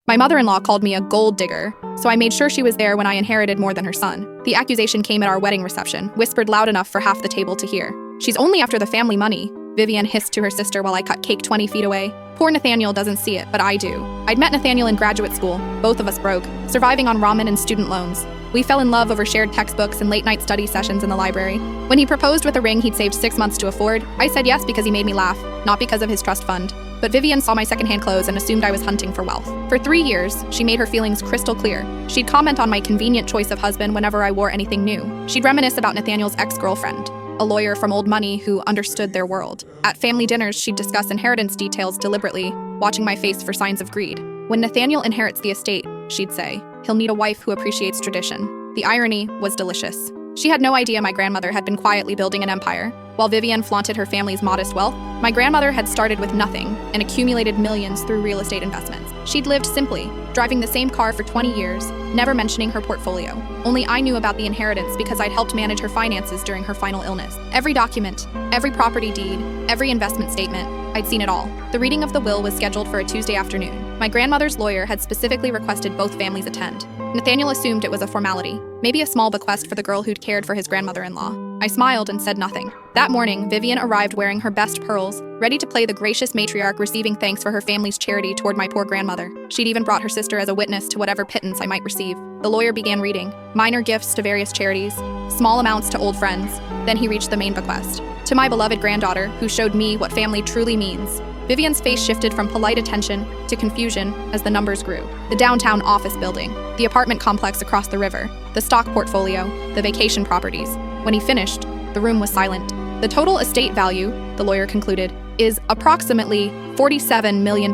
My mother-in-law called me a gold digger, so I made sure she was there when I inherited more than her son. The accusation came at our wedding reception, whispered loud enough for half the table to hear. "She's only after the family money," Vivian hissed to her sister while I cut cake 20 feet away. Poor Nathaniel doesn't see it, but I do. I'd met Nathaniel in graduate school, both of us broke, surviving on ramen and student loans. We fell in love over shared textbooks and late-night study sessions in the library. When he proposed with a ring he'd saved 6 months to afford, I said yes because he made me laugh, not because of his trust fund. But Vivian saw my secondhand clothes and assumed I was hunting for wealth. For 3 years, she made her feelings crystal clear. She'd comment on my convenient choice of husband whenever I wore anything new. She'd reminisce about Nathaniel's ex-girlfriend, a lawyer from old money who understood their world. At family dinners, she'd discuss inheritance details deliberately, watching my face for signs of greed. "When Nathaniel inherits the estate," she'd say, "he'll need a wife who appreciates tradition." The irony was delicious. She had no idea my grandmother had been quietly building an empire. While Vivian flaunted her family's modest wealth, my grandmother had started with nothing and accumulated millions through real estate investments. She'd lived simply, driving the same car for 20 years, never mentioning her portfolio. Only I knew about the inheritance because I'd helped manage her finances during her final illness. Every document, every property deed, every investment statement, I'd seen it all. The reading of the will was scheduled for a Tuesday afternoon. My grandmother's lawyer had specifically requested both families attend. Nathaniel assumed it was a formality, maybe a small bequest for the girl who'd cared for his grandmother-in-law. I smiled and said nothing. That morning, Vivian arrived wearing her best pearls, ready to play the gracious matriarch receiving thanks for her family's charity toward my poor grandmother. She'd even brought her sister as a witness to whatever pittance I might receive. The lawyer began reading, minor gifts to various charities, small amounts to old friends. Then he reached the main bequest. To my beloved granddaughter, who showed me what family truly means. Vivian's face shifted from polite attention to confusion as the numbers grew. The downtown office building, the apartment complex across the river, the stock portfolio, the vacation properties. When he finished, the room was silent. The total estate value, the lawyer concluded, is approximately $47 million.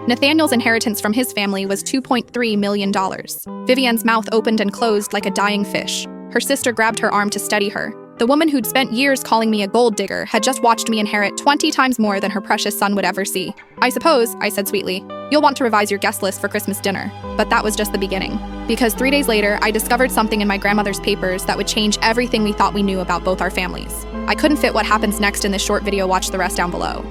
Nathaniel's inheritance from his family was $2.3 million. Vivian's mouth opened and closed like a dying fish. Her sister grabbed her arm to steady her. The woman who'd spent years calling me a gold digger had just watched me inherit 20 times more than her precious son would ever see. "I suppose," I said sweetly, "you'll want to revise your guest list for Christmas dinner." But that was just the beginning. Because 3 days later, I discovered something in my grandmother's papers that would change everything we thought we knew about both our families. I couldn't fit what happens next in this short video, watch the rest down below.